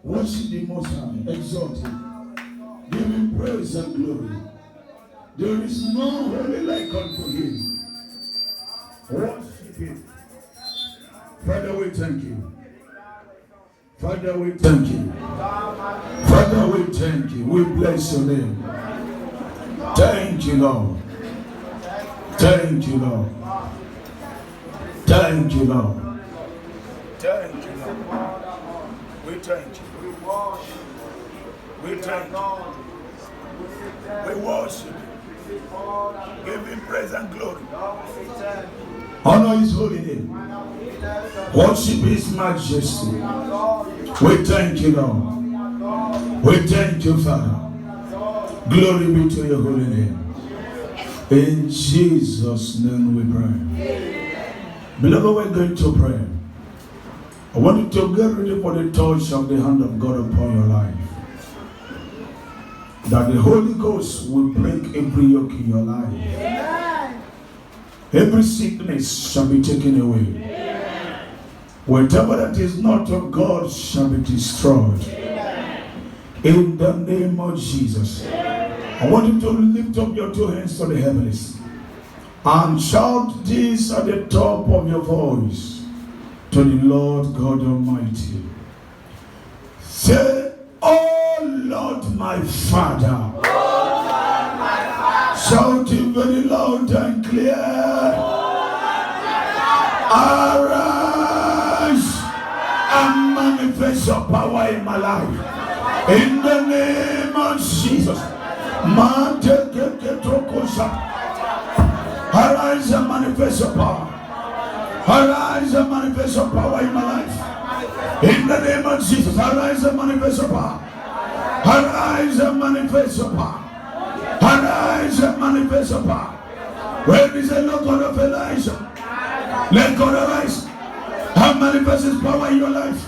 Worship the Most High, exalt Him, give Him praise and glory. There is no holy like unto Him. Worship Him. Father, we thank you. Father, we thank you. Father, we thank you. We bless your name. Thank you, Lord. Thank you, Lord. Thank you, Lord. Thank you, Lord. We thank you. We thank you. We worship you. Give Him praise and glory. Honor His holy name. Worship His majesty. We thank you, Lord. We thank you, Father. Glory be to your holy name. In Jesus' name we pray. Beloved, we're going to pray. I want you to get ready for the touch of the hand of God upon your life. That the Holy Ghost will break every yoke in your life. Amen. Every sickness shall be taken away. Amen. Whatever that is not of God shall be destroyed. Amen. In the name of Jesus. Amen. I want you to lift up your two hands to the heavens and shout this at the top of your voice to the Lord God Almighty. Say, "Oh Lord my Father." Oh Lord my Father. Shout it very loud and clear. Oh Lord my Father. Arise and manifest your power in my life. In the name of Jesus. Arise and manifest your power. Arise and manifest your power in my life. In the name of Jesus, arise and manifest your power. Arise and manifest your power. Arise and manifest your power. Where is the Lord God of Elijah? Let God arise and manifest His power in your life.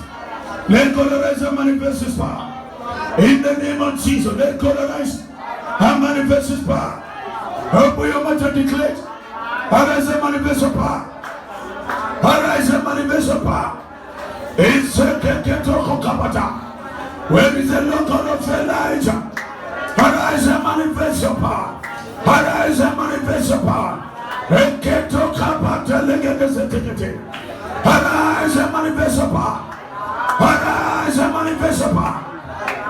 Let God arise and manifest His power. In the name of Jesus, let God arise and manifest His power. Open your mouth and declare. Arise and manifest your power. Arise and manifest your power. Where is the Lord God of Elijah? Arise and manifest your power. Arise and manifest your power. Arise and manifest your power. Arise and manifest your power.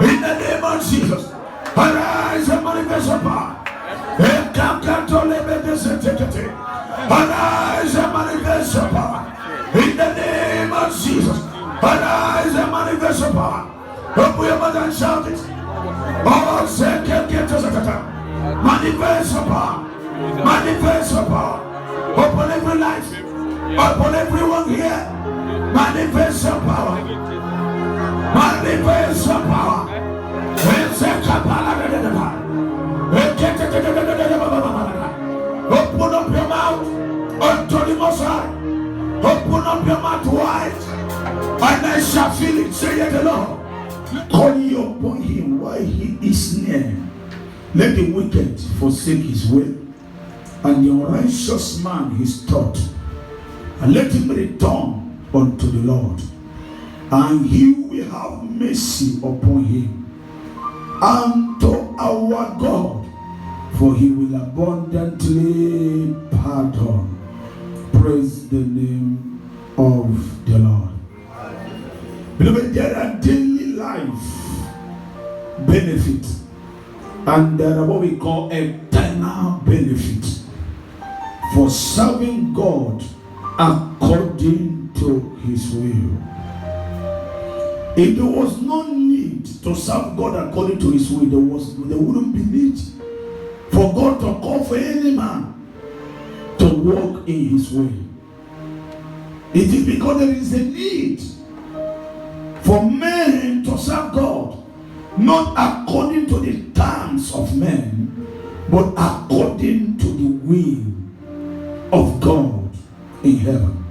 In the name of Jesus. Arise and manifest your power. Arise and manifest your power. In the name of Jesus. Arise and manifest your power. Open your mouth and shout it. Oh, say, manifest your power. Manifest your power. Upon every life. Upon everyone here. Manifest your power. Manifest your power. Open up your mouth unto the Most High. Open up your mouth wide, and I shall feel it, saith the Lord. Call ye upon Him while He is near. Let the wicked forsake his way, and the unrighteous man his thought, and let him return unto the Lord, and He will have mercy upon him, and to our God, for He will abundantly pardon. Praise the name of the Lord. Beloved, there are daily life benefits, and there are what we call eternal benefits for serving God according to His will. If there was no need to serve God according to His will, there wouldn't be need for God to call for any man to walk in His way. It is because there is a need for men to serve God, not according to the terms of men, but according to the will of God in heaven.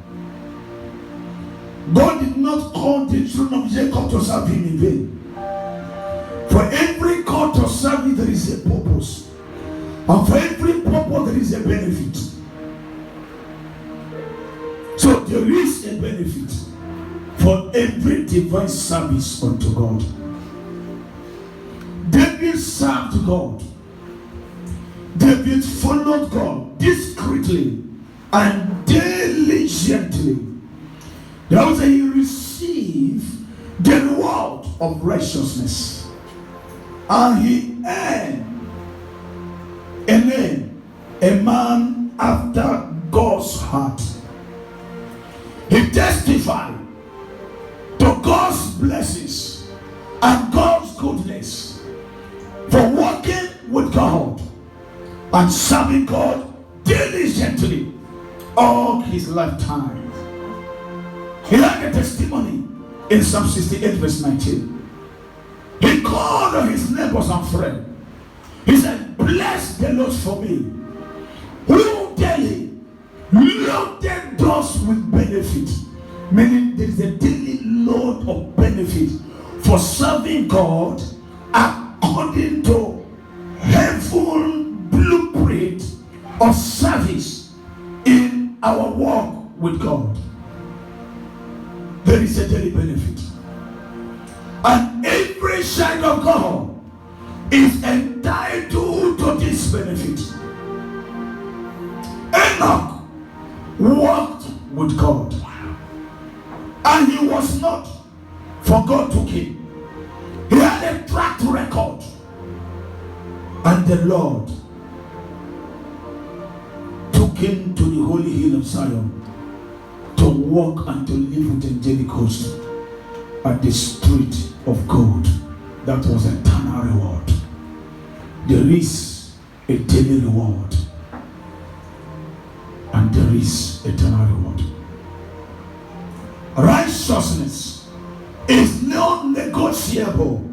God did not call the children of Jacob to serve Him in vain. For every call to serve Him, there is a purpose. And for every purpose, there is a benefit. So there is a benefit for for every divine service unto God. David served God. David followed God discreetly and diligently. There was he received the reward of righteousness, and he earned a name, a man after God's heart. He testified to God's blessings and God's goodness for working with God and serving God diligently all his lifetime. He had a testimony in Psalm 68 verse 19. He called on his neighbors and friends. He said, bless the Lord for me, who daily loaded us with benefit. Meaning there is a daily load of benefit for serving God according to heaven blueprint of service in our walk with God. There is a daily benefit, and every child of God is entitled to this benefit. Enoch walked with God, and he was not, for God took him. He had a track record, and the Lord took him to the holy hill of Zion to walk and to live with angelic hosts at the street of gold. That was eternal reward. There is a daily reward, and there is eternal reward. Righteousness is non-negotiable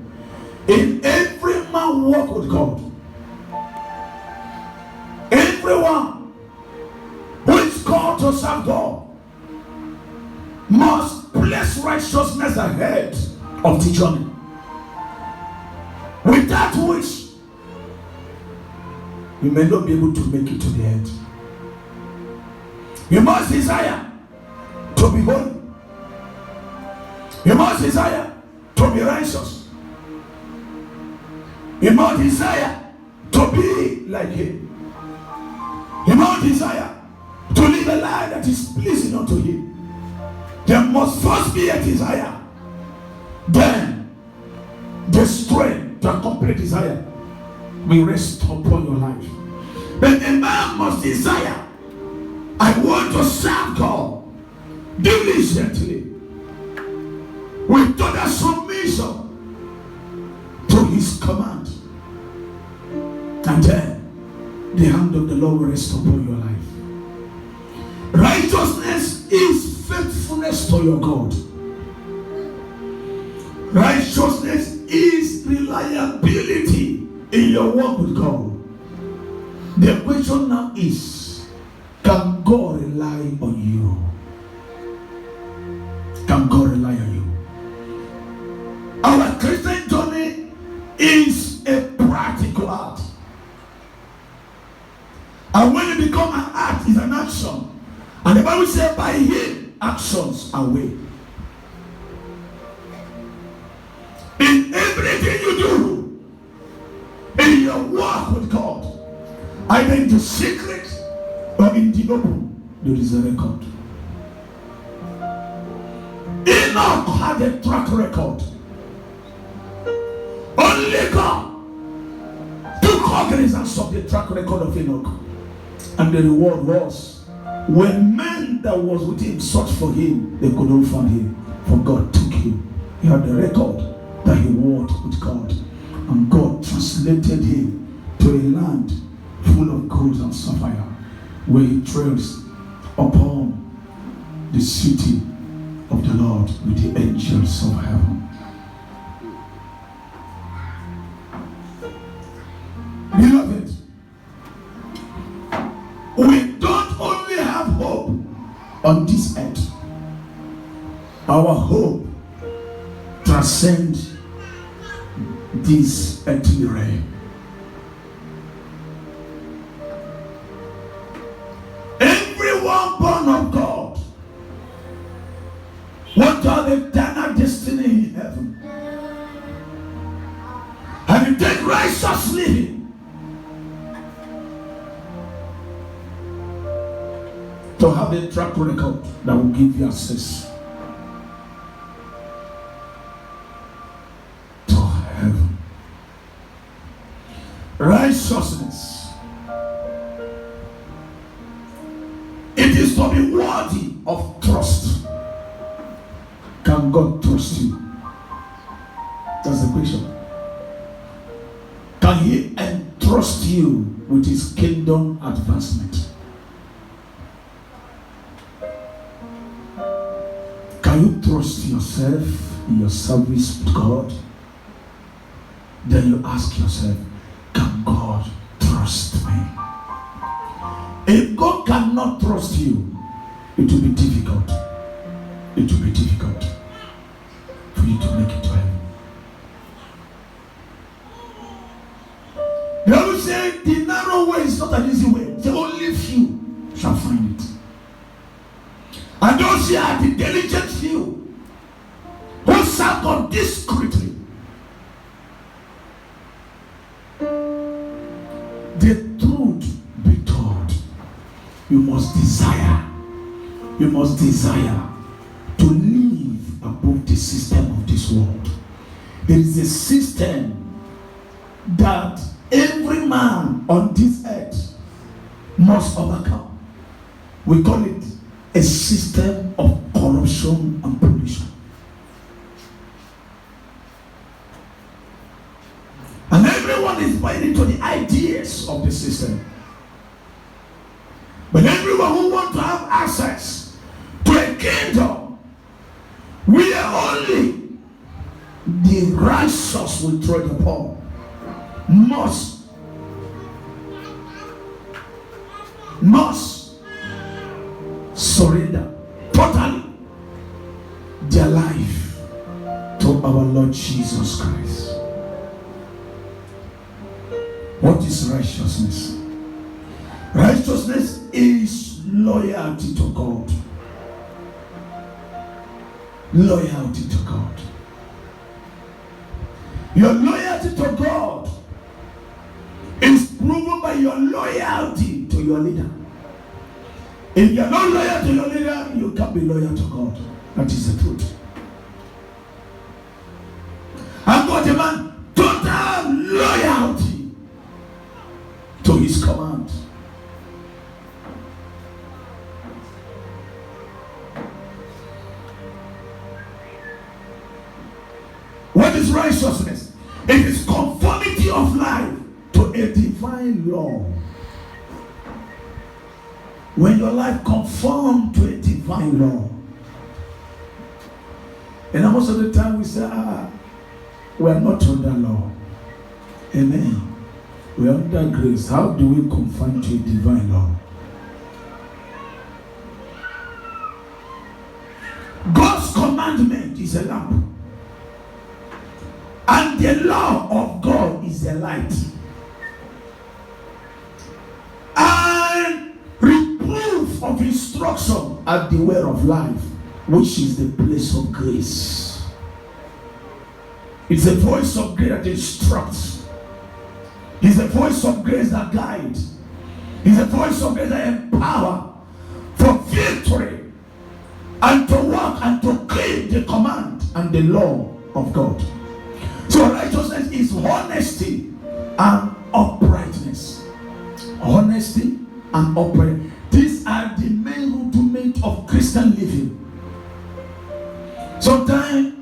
in every man walk with God. Everyone who is called to serve God must place righteousness ahead of the journey. Without which you may not be able to make it to the end. You must desire to be holy. You must desire to be righteous. You must desire to be like him. You must desire to live a life that is pleasing unto him. There must first be a desire, then the strength to accomplish desire will rest upon your life. But a man must desire, I want to serve God diligently with total submission to his command, and then the hand of the Lord will rest upon your life. Righteousness is faithfulness to your God. Righteousness is reliability in your walk with God. The question now is, can God rely on you? Can God rely on you? Our Christian journey is a practical act. And when it becomes an act, it's an action. And the Bible says, by him, actions are way. In everything you do, in your walk with God, either in the secret or in the open, there is a record. Enoch had a track record. Only God took cognizance of the track record of Enoch. And the reward was, when men that was with him sought for him, they could not find him, for God took him. He had the record that he walked with God, and God translated him to a land full of gold and sapphire, where he treads upon the city of the Lord with the angels of heaven. Beloved, we don't only have hope on this earth. Our hope transcends this earthly realm. Everyone born of God, what want to have eternal destiny in heaven, and you take righteous living to have a track record that will give you access to heaven. Righteousness, it is to be worthy of trust. Can God trust you? That's the question. Can He entrust you with His kingdom advancement? Can you trust yourself in your service with God? Then you ask yourself, can God trust me? If God cannot trust you, it will be difficult. It will be difficult for you to make it to heaven. The Bible says the narrow way is not an easy way. The only few shall find it. And those here are the diligent few who serve God discreetly. The truth be told, you must desire to live above the system of this world. There is a system that every man on this earth must overcome. We call it a system of corruption and pollution. And everyone is buying into the ideas of the system. But everyone who wants to have access to a kingdom where only the righteous will tread upon must surrender totally their life to our Lord Jesus Christ. What is righteousness? Righteousness is loyalty to God. Loyalty to God. Your loyalty to God is proven by your loyalty to your leader. If you are not loyal to your leader, you can't be loyal to God. That is the truth. And God demands total loyalty to His command. What is righteousness? It is conformity of life to a divine law. When your life conforms to a divine law. And most of the time we say, we are not under law. Amen. We are under grace. How do we conform to a divine law? God's commandment is a lamp. And the law of God is a light. And reproof of instruction at the way of life, which is the place of grace. It's a voice of grace that instructs. It's a voice of grace that guides. It's a voice of grace that empowers for victory and to walk and to keep the command and the law of God. So righteousness is honesty and uprightness. Honesty and uprightness. These are the main rudiments of Christian living. Sometimes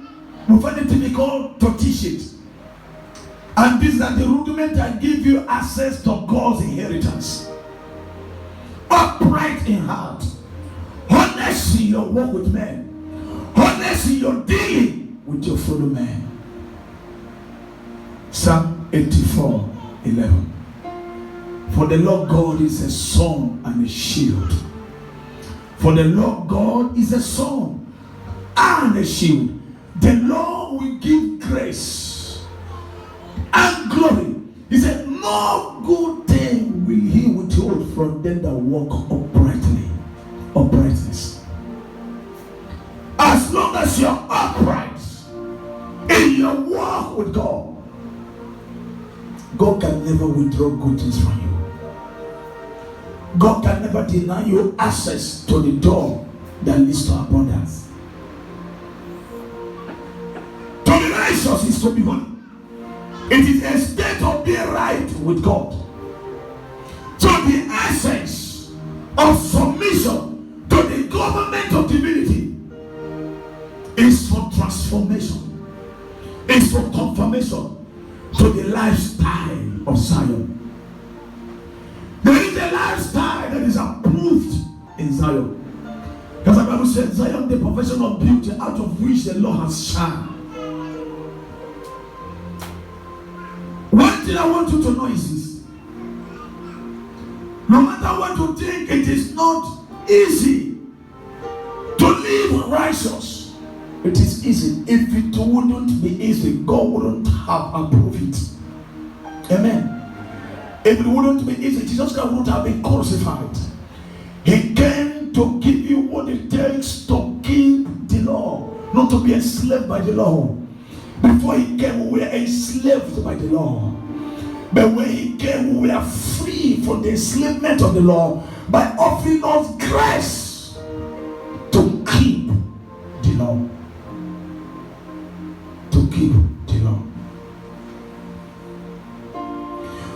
we find it difficult to teach it. And these are the rudiments that give you access to God's inheritance. Upright in heart. Honest in your walk with men. Honest in your dealing with your fellow men. Psalm 84:11. For the Lord God is a sun and a shield. For the Lord God is a sun and a shield. The Lord will give grace and glory. He said, no good thing will He withhold from them that walk uprightly. Uprightness. As long as you are walk with God, God can never withdraw good things from you. God can never deny you access to the door that leads to abundance. To be righteous is to be holy. It is a state of being right with God. So the essence of submission to the government of divinity is for transformation, is for confirmation to the lifestyle of Zion. There is a lifestyle that is approved in Zion. Because the Bible says, Zion, the perfection of beauty out of which the Lord has shined. One thing I want you to know is this. No matter what you think, it is not easy to live righteous. It is easy. If it wouldn't be easy, God wouldn't have approved it. Amen. If it wouldn't be easy, Jesus Christ wouldn't have been crucified. He came to give you what it takes to keep the law, not to be enslaved by the law. Before he came, we were enslaved by the law. But when he came, we were free from the enslavement of the law by offering us grace to keep the law. To keep the law.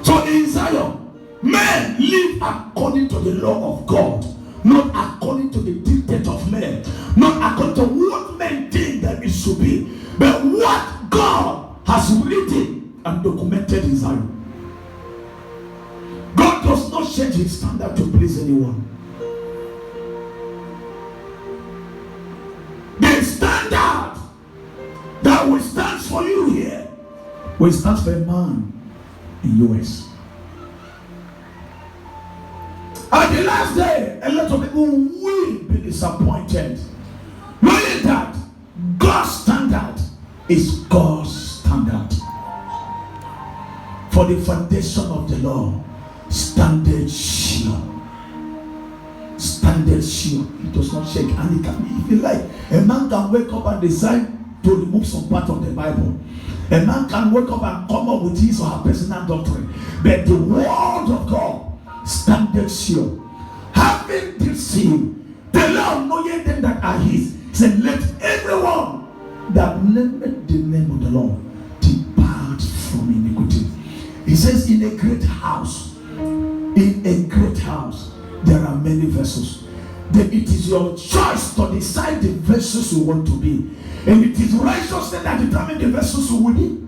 So in Zion, men live according to the law of God, not according to the dictate of men, not according to what men think that it should be, but what God has written and documented in Zion. God does not change his standard to please anyone. The standard that will stand for you here will stand for a man in US. At the last day, a lot of people will be disappointed, knowing that God's standard is God's standard. For the foundation of the law standeth sure. Standeth sure. It does not shake. And it can be, if you like, a man can wake up and decide to remove some part of the Bible. A man can wake up and come up with his or her personal doctrine. But the word of God standeth sure. Having this seal, the Lord knowing them that are his, said, let everyone that nameth the name of the Lord depart from iniquity. He says, in a great house, there are many vessels. Then it is your choice to decide the vessels you want to be. And it is righteousness that determines the vessels you will be.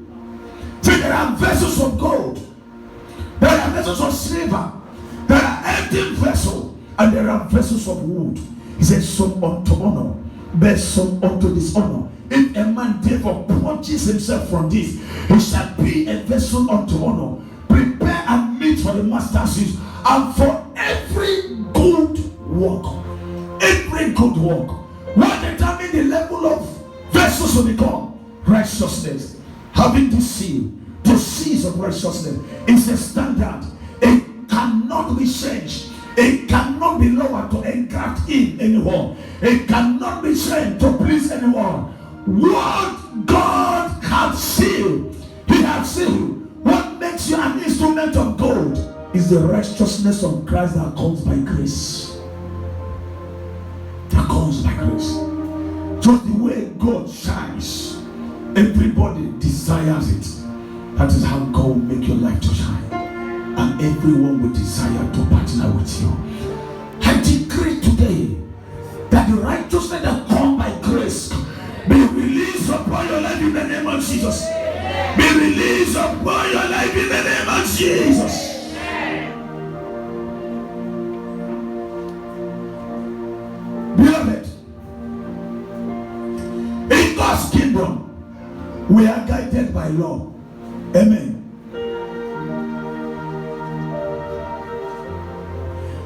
So there are vessels of gold, there are vessels of silver, there are empty vessels, and there are vessels of wood. He says, some unto honor, but some unto dishonor. If a man therefore purges himself from this, he shall be a vessel unto honor, prepare and meet for the master's use, and for every good work. Every good work. What determines the level of vessels will become? Righteousness. Having the seal of righteousness is a standard. It cannot be changed. It cannot be lowered to engraft in anyone. It cannot be changed to please anyone. What God has sealed, he has sealed. What makes you an instrument of gold is the righteousness of Christ that comes by grace. That comes by grace. Just the way God shines, everybody desires it. That is how God will make your life to shine. And everyone will desire to partner with you. I decree today that the righteousness that comes by grace be released upon your life in the name of Jesus. Be released upon your life in the name of Jesus. Beloved, in God's kingdom, we are guided by law. Amen.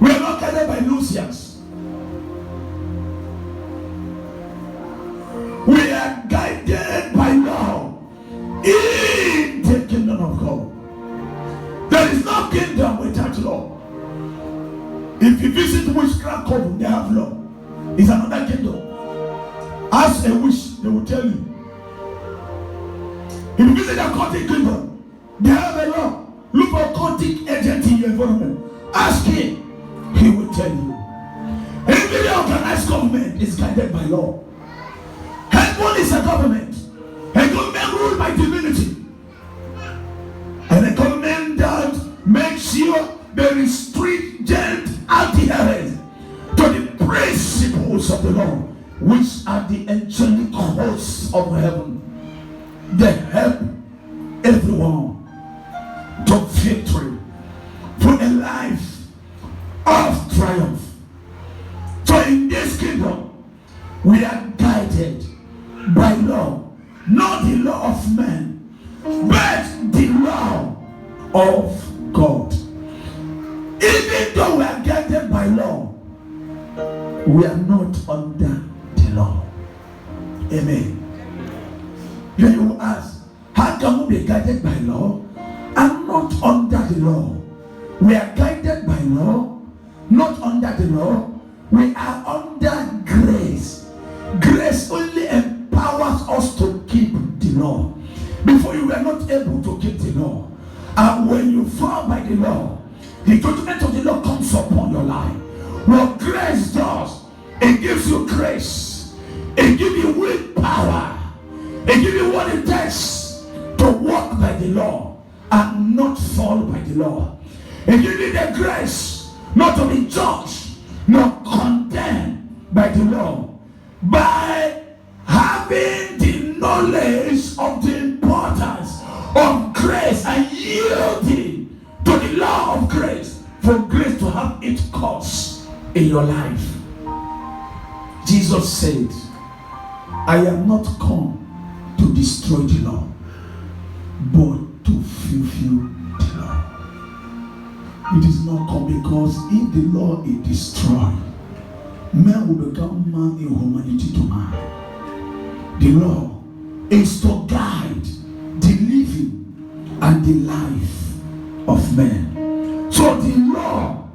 We are not guided by Lucians. We are guided by law in the kingdom of God. There is no kingdom without law. If you visit witchcraft coven, they have law. It's another kingdom. Ask a witch, they will tell you. If you visit a cultic kingdom, they have a law. Look for a cultic agent in your environment. Ask him. He will tell you. Every organized government is guided by law. Heaven is a government. A government ruled by divinity. And a government that makes sure there is stringent adherence to the principles of the law, which are the angelic hosts of heaven. They help everyone to victory for a life of triumph. So in this kingdom, we are guided by law, not the law of man, but the law of God. Even though we are guided by law, we are not under the law. Amen. Then you will ask, how can we be guided by law and not under the law? We are guided by law, not under the law. We are under grace. Grace only empowers us to keep the law. Before you were not able to keep the law. And when you fall by the law, the judgment of the law comes upon your life. What grace does, it gives you grace. It gives you willpower. It gives you what it takes to walk by the law and not fall by the law. It gives you the grace not to be judged, not condemned by the law. By having the knowledge of the importance of grace and yielding to the law of grace, for grace to have its course in your life. Jesus said, I am not come to destroy the law, but to fulfill the law. It is not come because if the law is destroyed, man will become man in humanity to man. The law is to guide the living and the life of men. So the law,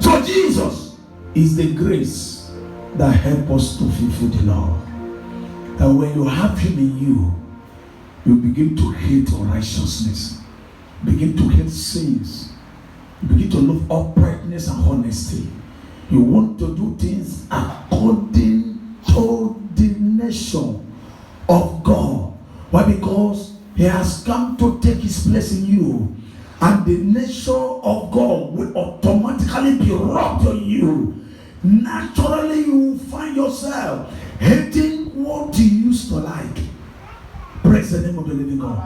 so Jesus is the grace that helps us to fulfill the law. And when you have him in you, you begin to hate unrighteousness, begin to hate sins, you begin to love uprightness and honesty. You want to do things according to the nature of God. Why? Because he has come to take his place in you. And the nature of God will automatically be rubbed on you. Naturally, you will find yourself hating what you used to like. Praise the name of the living God.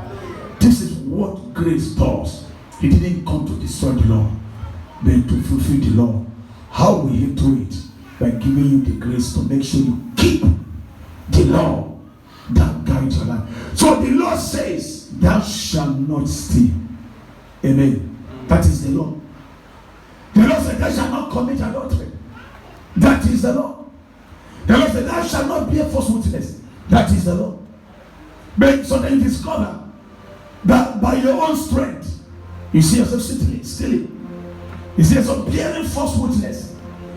This is what grace does. He didn't come to destroy the law, but to fulfill the law. How will he do it? By giving you the grace to make sure you keep the law that guides your life. So the law says, thou shalt not steal. Amen. That is the law. The law says, thou shalt not commit adultery. That is the law. The law says, thou shalt not bear false witness. That is the law. But so then you discover that by your own strength, you see yourself stealing. You see yourself bearing false witness.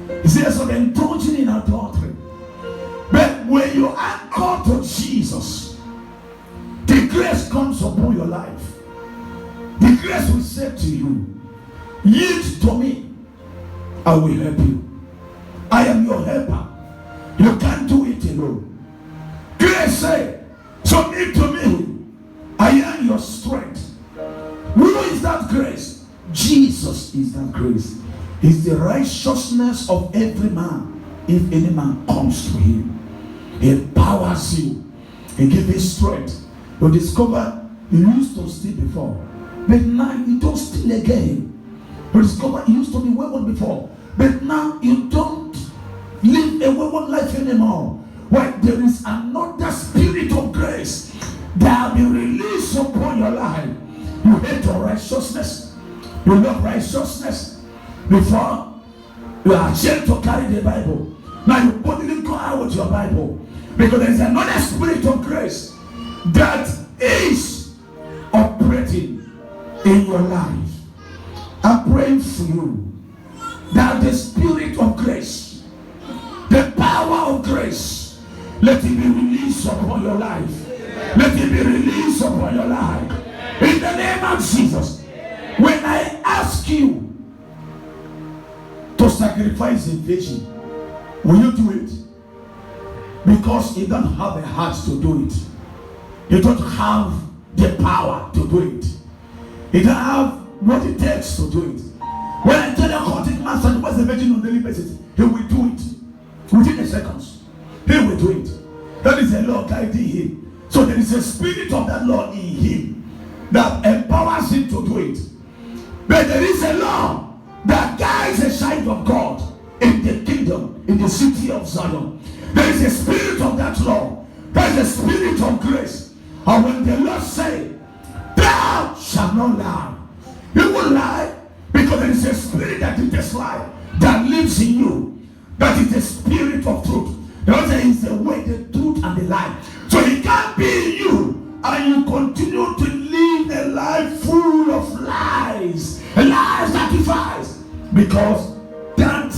You see yourself indulging in adultery. But when you anchor to Jesus, the grace comes upon your life. The grace will say to you, yield to me, I will help you. I am your helper. You can't do it alone. Grace said, submit to me. I am your strength. Who is that grace? Jesus is that grace. He's the righteousness of every man, if any man comes to him. He empowers you. He gives you strength. You discover you used to steal before, but now you don't steal again. You discover you used to be wayward before, but now you don't live a wayward life anymore. Why? There is another spirit of grace that will be released upon your life. You hate unrighteousness. You love righteousness. Before, you are ashamed to carry the Bible. Now you boldly go out with your Bible. Because there is another spirit of grace that is operating in your life. I'm praying for you that the spirit of grace, the power of grace, let it be released upon your life. Let it be released upon your life. In the name of Jesus. When I ask you to sacrifice a vision, will you do it? Because you don't have a heart to do it. You don't have the power to do it. You don't have what it takes to do it. When I tell a content master to was a virgin on daily basis, he will do it within a seconds. He will do it. That is a law guiding him. So there is a spirit of that law in him that empowers him to do it. But there is a law that guides a child of God in the kingdom, in the city of Zion. There is a spirit of that law. There is a spirit of grace. And when the Lord say, thou shalt not lie, you will lie because there is a spirit that is this lie that lives in you. That is the spirit of truth. The other is the way, the truth, and the life. So it can't be in you, and you continue to live a life full of lies, a lie sacrifice, because that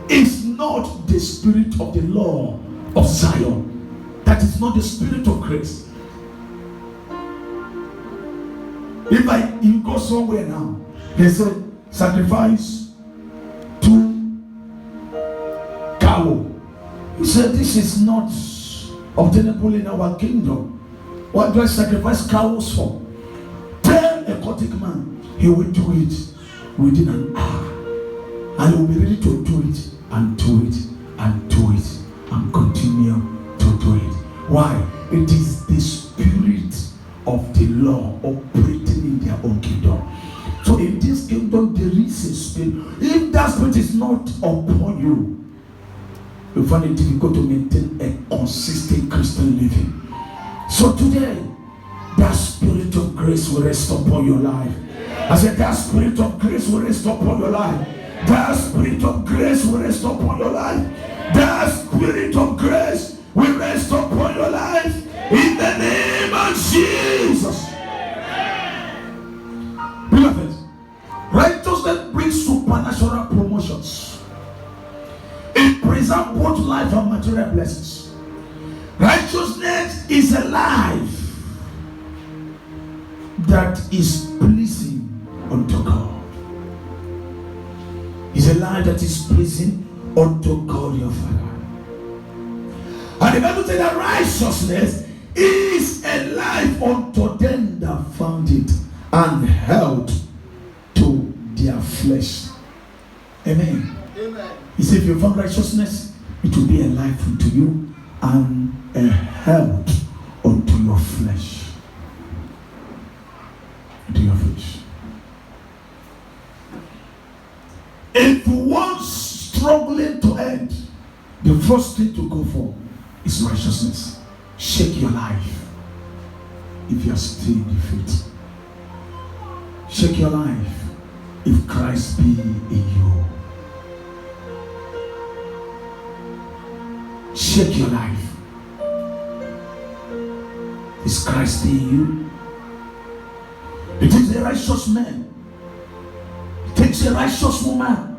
is not the spirit of the law of Zion. That is not the spirit of grace. If you go somewhere now, they said sacrifice 2 cow. He said this is not obtainable in our kingdom. What do I sacrifice cows for? Tell a Gothic man he will do it within an hour, and he will be ready to do it and do it and do it and continue to do it. Why? It is the spirit of the law operating in their own kingdom. So in this kingdom there is a spirit. If that spirit is not upon you, you find it difficult to maintain a consistent Christian living. So today, that spirit of grace will rest upon your life. I said that spirit of grace will rest upon your life. That spirit of grace will rest upon your life. That spirit of grace will rest upon your life. In the name of Jesus. Beloved, righteousness brings supernatural promotions. It preserves both life and material blessings. Righteousness is a life that is pleasing unto God. It's a life that is pleasing unto God your Father. And the Bible says that righteousness is a life unto them that found it and held to their flesh. Amen. Amen. He said, if you found righteousness, it will be a life unto you and a held unto your flesh. To your flesh. If you want struggling to end, the first thing to go for is righteousness. Shake your life if you are still in defeat. Shake your life if Christ be in you. Shake your life. Is Christ in you? It takes a righteous man. It takes a righteous woman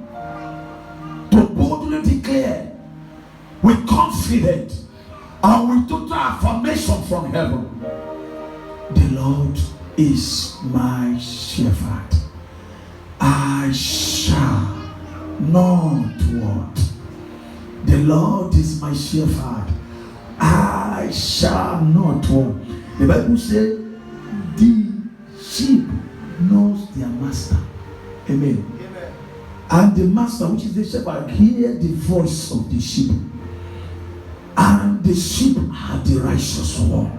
to boldly declare with confidence and with total affirmation from heaven, the Lord is my shepherd. I shall not want. The Lord is my shepherd. I shall not want. The Bible says the sheep knows their master. Amen. Amen. And the master, which is the shepherd, hear the voice of the sheep. And the sheep are the righteous one.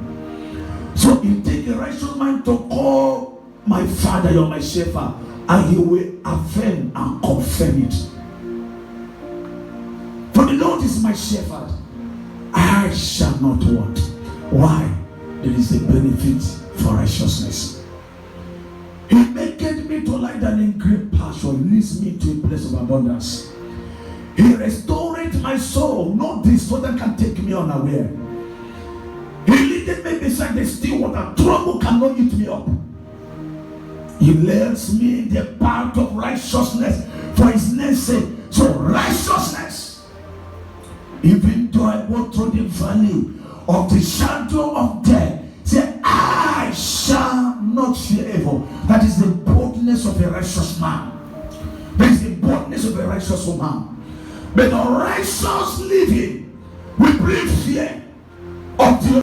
So you take a righteous man to call my father, you're my shepherd, and he will affirm and confirm it. For the Lord is my shepherd, I shall not want. Why? There is a benefit for righteousness. He maketh me to lie down in green pasture, leads me to a place of abundance. He restored my soul. No disorder can take me unaware. He leadeth me beside the still water. Trouble cannot eat me up. He leads me in the path of righteousness for his name's sake. So righteousness. Even though I walk through the valley of the shadow of death, Say, I shall not fear evil. That is the boldness of a righteous man. That is the boldness of a righteous woman. But the righteous living will bring fear of the